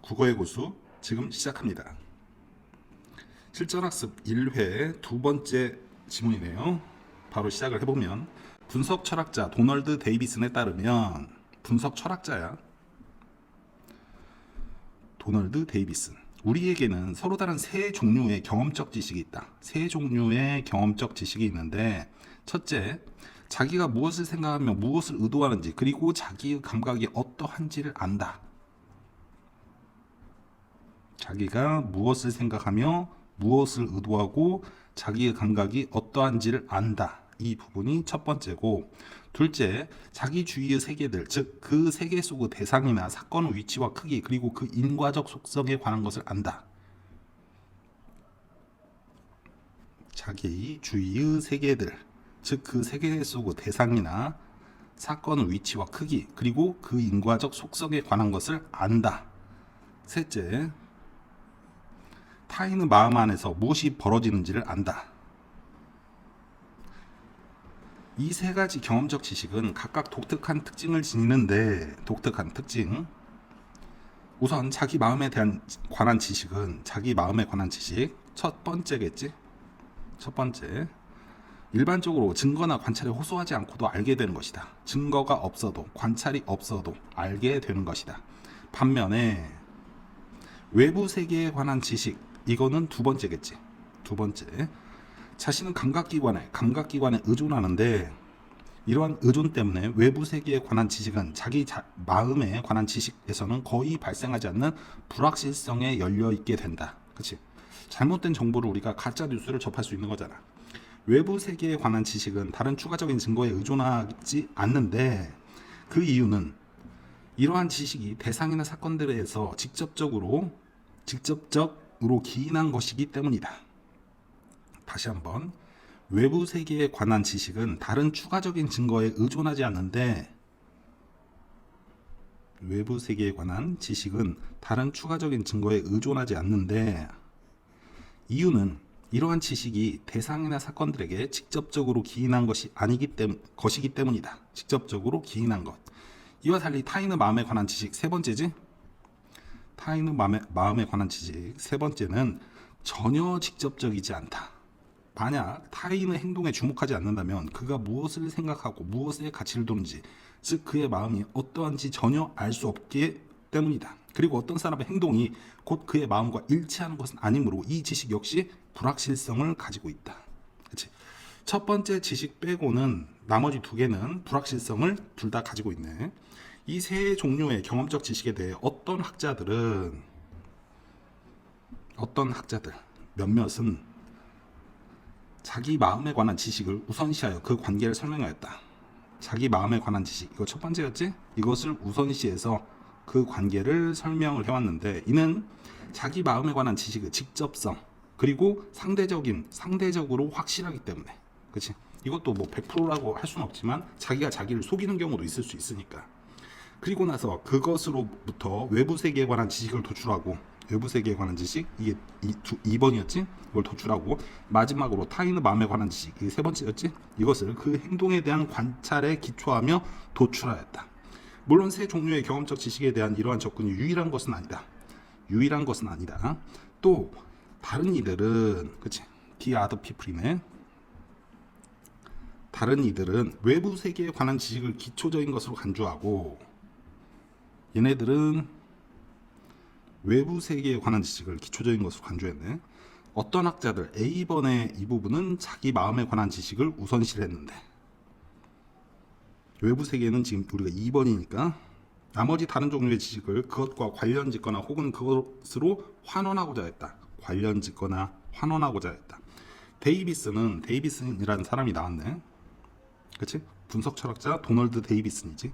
국어의 고수 지금 시작합니다. 실전학습 1회 두 번째 지문이네요. 바로 시작을 해보면 분석 철학자 도널드 데이비슨에 따르면 분석 철학자야. 도널드 데이비슨. 우리에게는 서로 다른 세 종류의 경험적 지식이 있다. 세 종류의 경험적 지식이 있는데 첫째, 자기가 무엇을 생각하며 무엇을 의도하는지 그리고 자기의 감각이 어떠한지를 안다. 자기가 무엇을 생각하며 무엇을 의도하고 자기의 감각이 어떠한지를 안다. 이 부분이 첫 번째고, 둘째, 자기 주위의 세계들, 즉 그 세계 속의 대상이나 사건의 위치와 크기 그리고 그 인과적 속성에 관한 것을 안다. 자기 주위의 세계들, 즉 그 세계 속의 대상이나 사건의 위치와 크기 그리고 그 인과적 속성에 관한 것을 안다. 셋째, 타인의 마음 안에서 무엇이 벌어지는지를 안다. 이 세 가지 경험적 지식은 각각 독특한 특징을 지니는데, 독특한 특징. 우선 자기 마음에 관한 지식은 자기 마음에 관한 지식 첫 번째겠지. 첫 번째, 일반적으로 증거나 관찰에 호소하지 않고도 알게 되는 것이다. 증거가 없어도 관찰이 없어도 알게 되는 것이다. 반면에 외부 세계에 관한 지식, 이거는 두 번째겠지. 두 번째, 자신은 감각기관에 의존하는데, 이러한 의존 때문에 외부 세계에 관한 지식은 자기 마음에 관한 지식에서는 거의 발생하지 않는 불확실성에 열려 있게 된다. 그렇지? 잘못된 정보를 우리가 가짜 뉴스를 접할 수 있는 거잖아. 외부 세계에 관한 지식은 다른 추가적인 증거에 의존하지 않는데, 그 이유는 이러한 지식이 대상이나 사건들에 대해서 직접적으로 기인한 것이기 때문이다. 다시 한번, 외부 세계에 관한 지식은 다른 추가적인 증거에 의존하지 않는데, 외부 세계에 관한 지식은 다른 추가적인 증거에 의존하지 않는데, 이유는 이러한 지식이 대상이나 사건들에게 직접적으로 기인한 것이기 때문이다. 직접적으로 기인한 것. 이와 달리 타인의 마음에 관한 지식 세 번째지? 타인의 마음에 관한 지식 세 번째는 전혀 직접적이지 않다. 만약 타인의 행동에 주목하지 않는다면 그가 무엇을 생각하고 무엇에 가치를 두는지, 즉 그의 마음이 어떠한지 전혀 알 수 없기 때문이다. 그리고 어떤 사람의 행동이 곧 그의 마음과 일치하는 것은 아니므로 이 지식 역시 불확실성을 가지고 있다. 그치? 첫 번째 지식 빼고는 나머지 두 개는 불확실성을 둘 다 가지고 있네. 이 세 종류의 경험적 지식에 대해 어떤 학자들 몇몇은 자기 마음에 관한 지식을 우선시하여 그 관계를 설명하였다. 자기 마음에 관한 지식, 이거 첫 번째였지? 이것을 우선시해서 그 관계를 설명을 해왔는데, 이는 자기 마음에 관한 지식의 직접성 그리고 상대적으로 확실하기 때문에. 그치? 이것도 뭐 100%라고 할 수는 없지만 자기가 자기를 속이는 경우도 있을 수 있으니까. 그리고 나서 그것으로부터 외부 세계에 관한 지식을 도출하고, 외부 세계에 관한 지식, 이게 2번이었지? 이걸 도출하고, 마지막으로 타인의 마음에 관한 지식, 이게 세 번째였지? 이것을 그 행동에 대한 관찰에 기초하며 도출하였다. 물론 세 종류의 경험적 지식에 대한 이러한 접근이 유일한 것은 아니다. 또 다른 이들은, 그치? The other people이네. 다른 이들은 외부 세계에 관한 지식을 기초적인 것으로 간주하고, 얘네들은 외부 세계에 관한 지식을 기초적인 것으로 간주했네. 어떤 학자들, A번의 이 부분은 자기 마음에 관한 지식을 우선시를 했는데, 외부 세계는 지금 우리가 2번이니까 나머지 다른 종류의 지식을 그것과 관련짓거나 혹은 그것으로 환원하고자 했다. 데이비슨이라는 사람이 나왔네. 그치? 분석 철학자 도널드 데이비슨이지.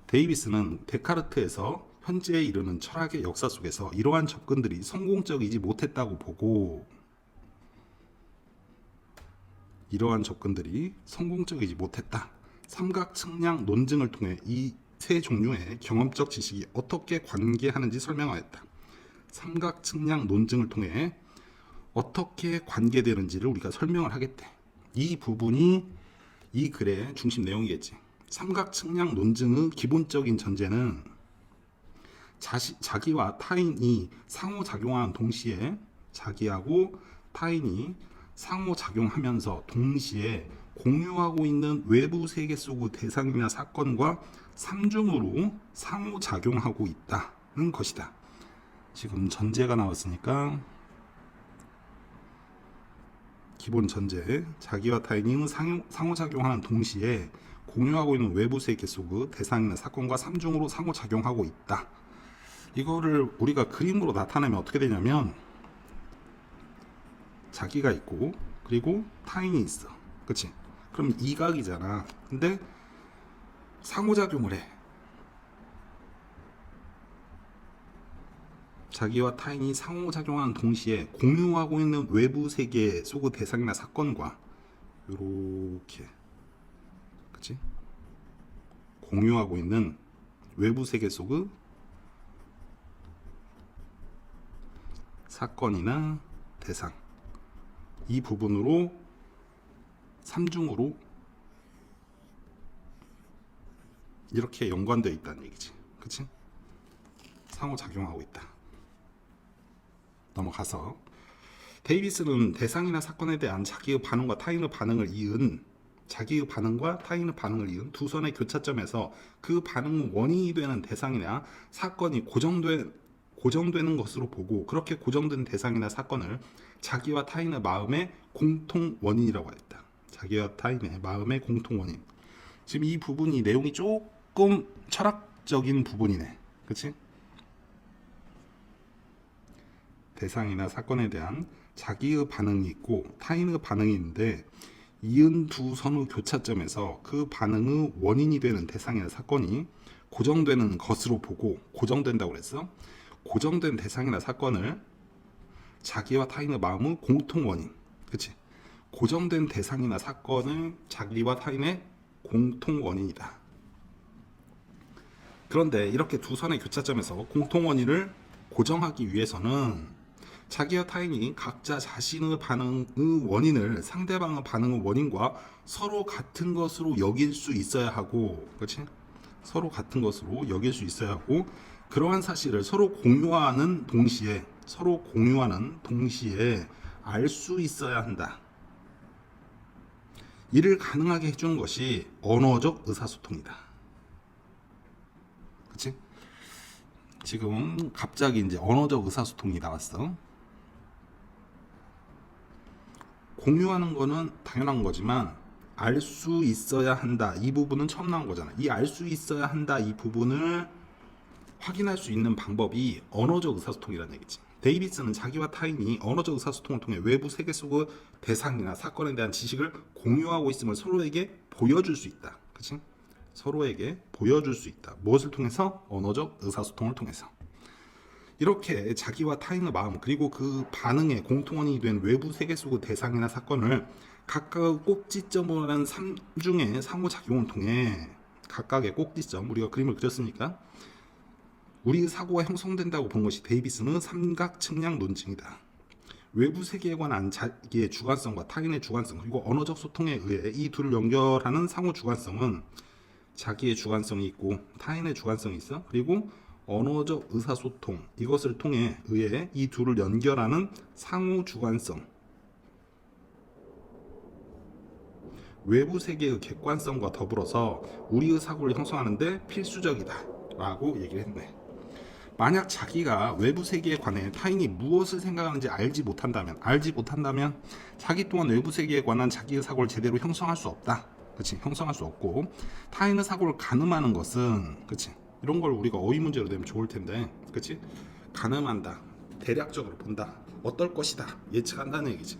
데이비슨은 데카르트에서 현재에 이르는 철학의 역사 속에서 이러한 접근들이 성공적이지 못했다고 보고, 삼각 측량 논증을 통해 이 세 종류의 경험적 지식이 어떻게 관계하는지 설명하였다. 삼각 측량 논증을 통해 어떻게 관계되는지를 우리가 설명을 하겠대. 이 부분이 이 글의 중심 내용이겠지. 삼각 측량 논증의 기본적인 전제는 자기와 타인이 상호작용하는 동시에 자기하고 타인이 상호작용하면서 동시에 공유하고 있는 외부 세계 속의 대상이나 사건과 삼중으로 상호작용하고 있다는 것이다. 지금 전제가 나왔으니까 기본 전제, 자기와 타인이 상호작용하는 동시에 공유하고 있는 외부 세계 속의 대상이나 사건과 삼중으로 상호작용하고 있다. 이거를 우리가 그림으로 나타내면 어떻게 되냐면 자기가 있고 그리고 타인이 있어. 그치? 그럼 이각이잖아. 근데 상호작용을 해. 자기와 타인이 상호작용하는 동시에 공유하고 있는 외부 세계 속의 대상이나 사건과 요렇게, 그치? 공유하고 있는 외부 세계 속의 사건이나 대상, 이 부분으로 삼중으로 이렇게 연관되어 있다는 얘기지. 그치? 상호작용하고 있다. 넘어가서 데이비스는 대상이나 사건에 대한 자기의 반응과 타인의 반응을 이은 자기의 반응과 타인의 반응을 이은 두 선의 교차점에서 그 반응의 원인이 되는 대상이나 사건이 고정되는 것으로 보고, 그렇게 고정된 대상이나 사건을 자기와 타인의 마음의 공통 원인이라고 했다. 자기와 타인의 마음의 공통 원인. 지금 이 부분이 내용이 조금 철학적인 부분이네. 그치? 대상이나 사건에 대한 자기의 반응이 있고 타인의 반응이 있는데, 이은 두 선의 교차점에서 그 반응의 원인이 되는 대상이나 사건이 고정되는 것으로 보고, 고정된다고 그랬어. 고정된 대상이나 사건을 자기와 타인의 마음의 공통 원인. 그치? 고정된 대상이나 사건은 자기와 타인의 공통 원인이다. 그런데 이렇게 두 선의 교차점에서 공통 원인을 고정하기 위해서는 자기와 타인이 각자 자신의 반응의 원인을 상대방의 반응의 원인과 서로 같은 것으로 여길 수 있어야 하고, 그렇지? 서로 같은 것으로 여길 수 있어야 하고, 그러한 사실을 서로 공유하는 동시에 알 수 있어야 한다. 이를 가능하게 해주는 것이 언어적 의사소통이다. 그렇지? 지금 갑자기 이제 언어적 의사소통이 나왔어. 공유하는 거는 당연한 거지만 알 수 있어야 한다, 이 부분은 처음 나온 거잖아. 이 알 수 있어야 한다, 이 부분을 확인할 수 있는 방법이 언어적 의사소통이라는 얘기지. 데이비스는 자기와 타인이 언어적 의사소통을 통해 외부 세계 속의 대상이나 사건에 대한 지식을 공유하고 있음을 서로에게 보여줄 수 있다. 그치? 서로에게 보여줄 수 있다. 무엇을 통해서? 언어적 의사소통을 통해서. 이렇게 자기와 타인의 마음, 그리고 그 반응의 공통원이 된 외부 세계 속의 대상이나 사건을 각각의 꼭지점으로 하는 삼중의 상호작용을 통해, 각각의 꼭지점, 우리가 그림을 그렸으니까 우리의 사고가 형성된다고 본 것이 데이비스는 삼각 측량 논증이다. 외부 세계에 관한 자기의 주관성과 타인의 주관성, 그리고 언어적 소통에 의해 이 둘을 연결하는 상호 주관성은 자기의 주관성이 있고 타인의 주관성이 있어. 그리고 언어적 의사소통, 이것을 통해 의해 이 둘을 연결하는 상호 주관성, 외부 세계의 객관성과 더불어서 우리의 사고를 형성하는데 필수적이다 라고 얘기를 했네. 만약 자기가 외부 세계에 관해 타인이 무엇을 생각하는지 알지 못한다면 자기 또한 외부 세계에 관한 자기의 사고를 제대로 형성할 수 없다. 그치? 형성할 수 없고, 타인의 사고를 가늠하는 것은, 그치? 이런 걸 우리가 어휘 문제로 내면 좋을 텐데, 그치? 가늠한다, 대략적으로 본다, 어떨 것이다, 예측한다는 얘기지.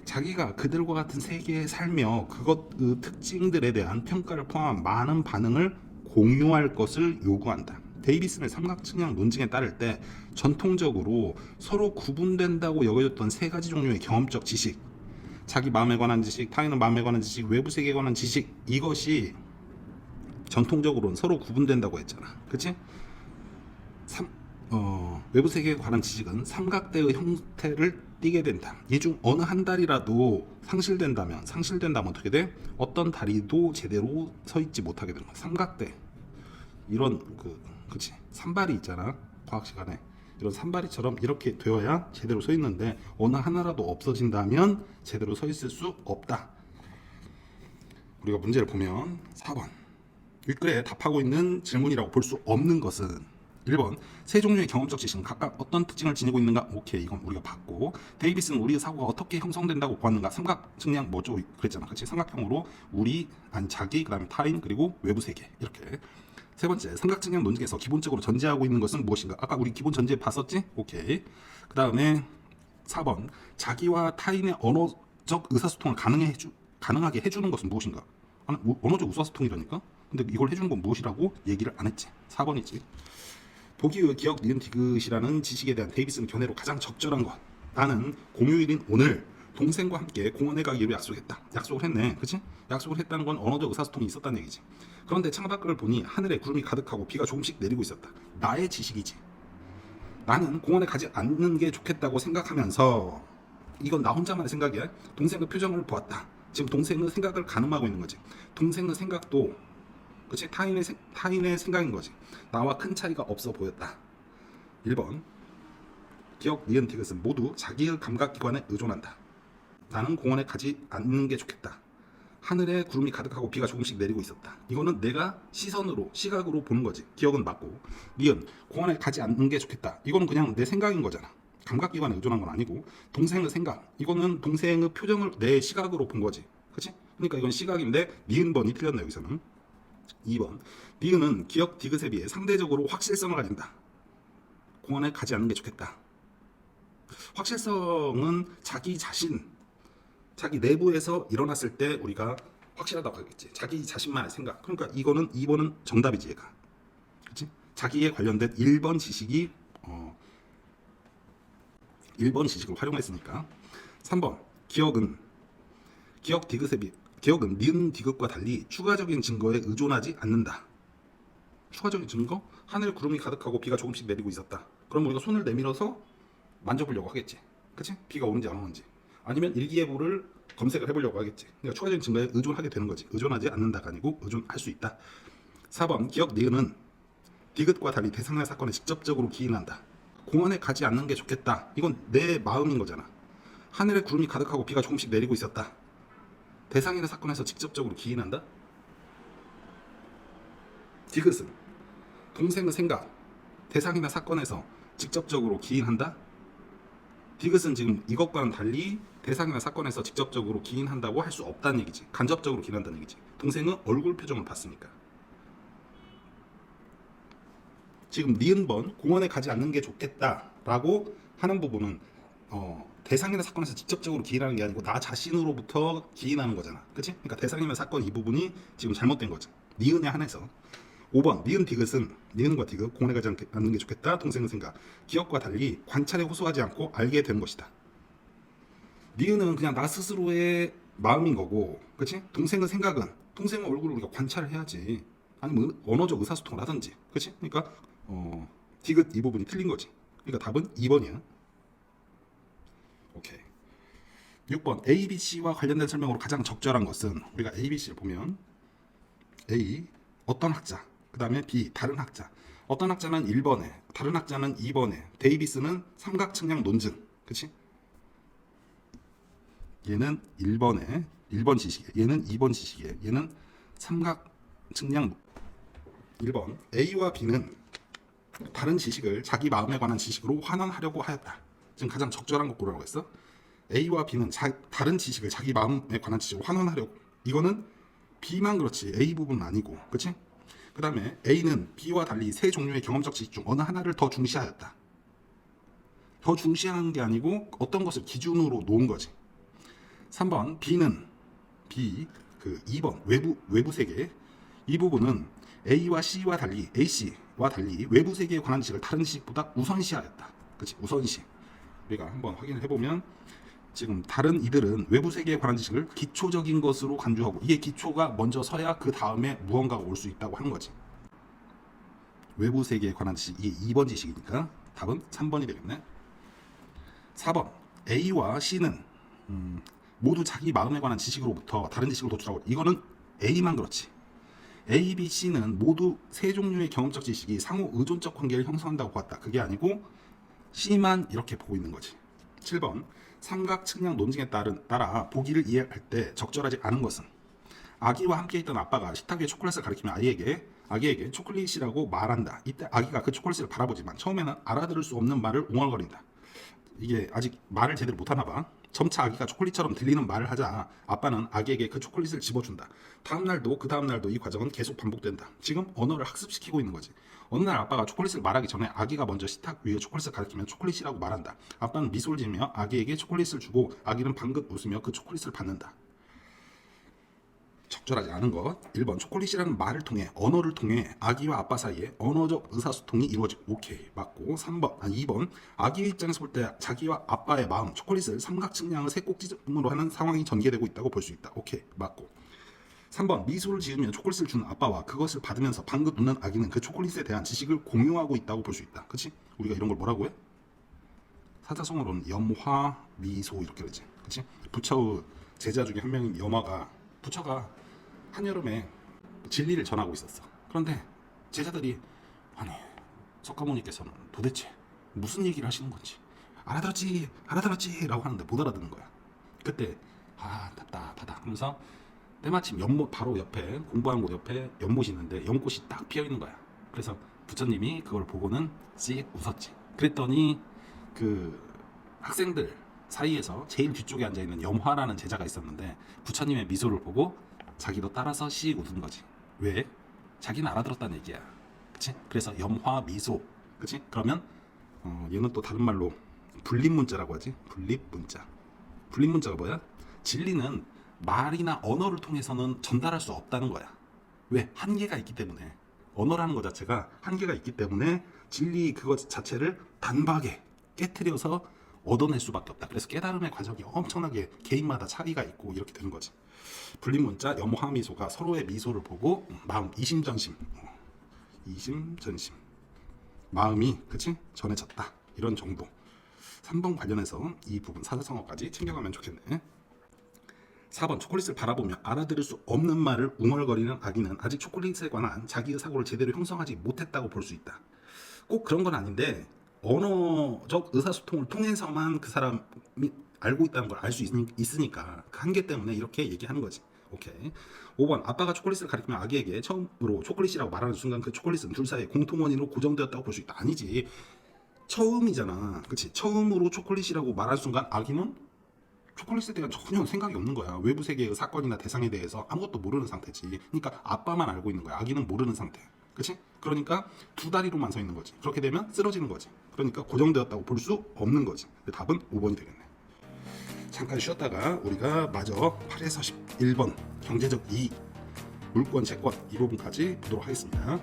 자기가 그들과 같은 세계에 살며 그것의 특징들에 대한 평가를 포함한 많은 반응을 공유할 것을 요구한다. 데이비슨의 삼각측량 논증에 따를 때 전통적으로 서로 구분된다고 여겨졌던 세 가지 종류의 경험적 지식, 자기 마음에 관한 지식, 타인의 마음에 관한 지식, 외부 세계에 관한 지식, 이것이 전통적으로는 서로 구분된다고 했잖아. 그치? 외부 세계에 관한 지식은 삼각대의 형태를 띠게 된다. 이 중 어느 한 다리라도 상실된다면 어떻게 돼? 어떤 다리도 제대로 서 있지 못하게 되는 거야. 삼각대. 이런 그치 산발이 있잖아 과학 시간에 이런 산발이처럼 이렇게 되어야 제대로 서 있는데 어느 하나라도 없어진다면 제대로 서 있을 수 없다. 우리가 문제를 보면 4번 윗글에 답하고 있는 질문이라고 볼 수 없는 것은 1번 세 종류의 경험적 지식은 각각 어떤 특징을 지니고 있는가. 오케이 이건 우리가 봤고 데이비스는 우리의 사고가 어떻게 형성된다고 보았는가. 삼각 측량 뭐죠 그랬잖아 그치 삼각형으로 우리 아니 자기 그 다음에 타인 그리고 외부 세계 이렇게. 세 번째 삼각 측량 논증에서 기본적으로 전제하고 있는 것은 무엇인가. 아까 우리 기본 전제 봤었지. 오케이 그 다음에 4번 자기와 타인의 언어적 의사소통을 가능하게 해주는 것은 무엇인가. 언어적 의사소통이라니까. 근데 이걸 해주는 건 무엇이라고 얘기를 안 했지. 4번이지. 보기의 기억 니은 디귿이라는 지식에 대한 데이비스는 견해로 가장 적절한 것. 나는 공휴일인 오늘 동생과 함께 공원에 가기로 약속했다. 약속을 했네. 그치? 약속을 했다는 건 언어적 의사소통이 있었다는 얘기지. 그런데 창밖을 보니 하늘에 구름이 가득하고 비가 조금씩 내리고 있었다. 나의 지식이지. 나는 공원에 가지 않는 게 좋겠다고 생각하면서 이건 나 혼자만의 생각이야. 동생의 표정을 보았다. 지금 동생은 생각을 가늠하고 있는 거지. 동생의 생각도 그치? 타인의 생각인 거지. 나와 큰 차이가 없어 보였다. 1번 기억, 니은, 디귿은 모두 자기의 감각기관에 의존한다. 나는 공원에 가지 않는 게 좋겠다. 하늘에 구름이 가득하고 비가 조금씩 내리고 있었다. 이거는 내가 시각으로 보는 거지. 기억은 맞고. 니은 공원에 가지 않는 게 좋겠다. 이거는 그냥 내 생각인 거잖아. 감각기관에 의존한 건 아니고. 동생의 생각, 이거는 동생의 표정을 내 시각으로 본 거지. 그치? 그러니까 이건 시각인데 니은번이 틀렸네 여기서는. 2번 니은은 기억 디귿에 비해 상대적으로 확실성을 가진다. 공원에 가지 않는 게 좋겠다. 확실성은 자기 내부에서 일어났을 때 우리가 확실하다고 하겠지. 자기 자신만의 생각. 그러니까 이거는 2번은 정답이지 얘가. 그치? 자기에 관련된 1번 지식이 1번 지식을 활용했으니까. 3번 기억은 니은 디귿과 달리 추가적인 증거에 의존하지 않는다. 추가적인 증거? 하늘에 구름이 가득하고 비가 조금씩 내리고 있었다. 그럼 우리가 손을 내밀어서 만져보려고 하겠지. 그치? 비가 오는지 안 오는지. 아니면 일기예보를 검색을 해보려고 하겠지. 그러니까 추가적인 증거에 의존하게 되는 거지. 의존하지 않는다가 아니고 의존할 수 있다. 4번 기억 니은은 디귿과 달리 대상의 사건에 직접적으로 기인한다. 공원에 가지 않는 게 좋겠다. 이건 내 마음인 거잖아. 하늘에 구름이 가득하고 비가 조금씩 내리고 있었다. 대상이나 사건에서 직접적으로 기인한다. 디귿은 동생의 생각, 대상이나 사건에서 직접적으로 기인한다. 디귿은 지금 이것과는 달리 대상이나 사건에서 직접적으로 기인한다고 할 수 없다는 얘기지. 간접적으로 기인한다는 얘기지. 동생은 얼굴 표정을 봤으니까. 지금 니은번 공원에 가지 않는 게 좋겠다라고 하는 부분은 대상이나 사건에서 직접적으로 기인하는 게 아니고 나 자신으로부터 기인하는 거잖아. 그치? 그러니까 대상이나 사건 이 부분이 지금 잘못된 거죠. 니은에 한해서. 5번 니은 디귿은 니은과 디귿 공원에 가지 않는 게 좋겠다. 동생의 생각. 기억과 달리 관찰에 호소하지 않고 알게 된 것이다. 니은은 그냥 나 스스로의 마음인 거고, 그치? 동생의 생각은 동생의 얼굴을 우리가 관찰을 해야지. 아니면 언어적 의사소통을 하든지, 그치? 그러니까 디귿 이 부분이 틀린 거지. 그러니까 답은 2번이야. 오케이. 6번 A, B, C와 관련된 설명으로 가장 적절한 것은 우리가 A, B, C를 보면 A 어떤 학자, 그 다음에 B 다른 학자. 어떤 학자는 1번에, 다른 학자는 2번에, 데이비스는 삼각 측량 논증, 그치? 얘는 1번에 1번 지식이에, 얘는 2번 지식이에, 얘는 삼각 측량. 1번 A와 B는 다른 지식을 자기 마음에 관한 지식으로 환원하려고 하였다. 지금 가장 적절한 거 고르라고 했어. A와 B는 다른 지식을 자기 마음에 관한 지식으로 환원하려고. 이거는 B만 그렇지 A 부분은 아니고, 그치? 그 다음에 A는 B와 달리 세 종류의 경험적 지식 중 어느 하나를 더 중시하였다. 더 중시하는 게 아니고 어떤 것을 기준으로 놓은 거지. 3번 B는 그 2번 외부 세계. 이 부분은 A와 C와 달리 A씨와 달리 외부 세계에 관한 지식을 다른 지식보다 우선시하였다. 그치? 우선시. 우리가 한번 확인을 해보면 지금 다른 이들은 외부 세계에 관한 지식을 기초적인 것으로 간주하고, 이게 기초가 먼저 서야 그 다음에 무언가가 올 수 있다고 하는 거지. 외부 세계에 관한 지식, 이게 2번 지식이니까 답은 3번이 되겠네. 4번 A와 C는 모두 자기 마음에 관한 지식으로부터 다른 지식을 도출하고. 이거는 A만 그렇지. A, B, C는 모두 세 종류의 경험적 지식이 상호 의존적 관계를 형성한다고 보았다. 그게 아니고 C만 이렇게 보고 있는 거지. 7번 삼각 측량 논증에 따라 보기를 이해할 때 적절하지 않은 것은 아기와 함께 있던 아빠가 식탁 위에 초콜릿을 가리키며 아기에게 초콜릿이라고 말한다. 이때 아기가 그 초콜릿을 바라보지만 처음에는 알아들을 수 없는 말을 웅얼거린다. 이게 아직 말을 제대로 못하나 봐. 점차 아기가 초콜릿처럼 들리는 말을 하자 아빠는 아기에게 그 초콜릿을 집어준다. 다음 날도 그 다음 날도 이 과정은 계속 반복된다. 지금 언어를 학습시키고 있는 거지. 어느 날 아빠가 초콜릿을 말하기 전에 아기가 먼저 식탁 위에 초콜릿을 가리키면 초콜릿이라고 말한다. 아빠는 미소를 지으며 아기에게 초콜릿을 주고 아기는 방긋 웃으며 그 초콜릿을 받는다. 적절하지 않은 것. 1번 초콜릿이라는 말을 통해 언어를 통해 아기와 아빠 사이에 언어적 의사소통이 이루어지고 오케이 맞고 2번 아기의 입장에서 볼 때 자기와 아빠의 마음 초콜릿을 삼각 측량을 세 꼭지점으로 하는 상황이 전개되고 있다고 볼 수 있다. 오케이 맞고 3번 미소를 지으며 초콜릿을 주는 아빠와 그것을 받으면서 방긋 웃는 아기는 그 초콜릿에 대한 지식을 공유하고 있다고 볼 수 있다. 그치? 우리가 이런 걸 뭐라고 해? 사자성어로는 염화 미소 이렇게 그러지. 그치? 부처의 제자 중에 한 명인 염화가 부처가 한여름에 진리를 전하고 있었어. 그런데 제자들이 아니 석가모니께서는 도대체 무슨 얘기를 하시는 건지 알아들었지 라고 하는데 못 알아듣는 거야. 그때 답답하다 하면서 때마침 연못 바로 옆에 공부하는 곳 옆에 연못이 있는데 연꽃이 딱 피어 있는 거야. 그래서 부처님이 그걸 보고는 씩 웃었지. 그랬더니 그 학생들 사이에서 제일 뒤쪽에 앉아있는 염화라는 제자가 있었는데 부처님의 미소를 보고 자기도 따라서 씩 웃은 거지. 왜? 자기는 알아들었다는 얘기야. 그치? 그래서 염화 미소. 그치? 그러면 얘는 또 다른 말로 분립문자라고 하지. 분립문자. 분립문자가 뭐야? 진리는 말이나 언어를 통해서는 전달할 수 없다는 거야. 왜? 한계가 있기 때문에. 언어라는 것 자체가 한계가 있기 때문에 진리 그것 자체를 단박에 깨트려서 얻어낼 수밖에 없다. 그래서 깨달음의 과정이 엄청나게 개인마다 차이가 있고 이렇게 되는 거지. 분립문자 염화미소가 서로의 미소를 보고 마음 이심전심 마음이 그치? 전해졌다. 이런 정도. 3번 관련해서 이 부분 사자성어까지 챙겨가면 좋겠네. 4번 초콜릿을 바라보며 알아들을 수 없는 말을 웅얼거리는 아기는 아직 초콜릿에 관한 자기의 사고를 제대로 형성하지 못했다고 볼 수 있다. 꼭 그런 건 아닌데 언어적 의사소통을 통해서만 그 사람이 알고 있다는 걸 알 수 있으니까 그 한계 때문에 이렇게 얘기하는 거지. 오케이. 5번 아빠가 초콜릿을 가리키며 아기에게 처음으로 초콜릿이라고 말하는 순간 그 초콜릿은 둘 사이의 공통원인으로 고정되었다고 볼 수 있다. 아니지. 처음이잖아. 그치? 처음으로 초콜릿이라고 말할 순간 아기는 초콜릿에 대한 전혀 생각이 없는 거야. 외부 세계의 사건이나 대상에 대해서 아무것도 모르는 상태지. 그러니까 아빠만 알고 있는 거야. 아기는 모르는 상태. 그치? 그러니까 두 다리로만 서 있는 거지. 그렇게 되면 쓰러지는 거지. 그러니까 고정되었다고 볼 수 없는 거지. 답은 5번이 되겠네. 잠깐 쉬었다가 우리가 마저 8에서 11번 경제적 이익, 물권, 채권 이 부분까지 보도록 하겠습니다.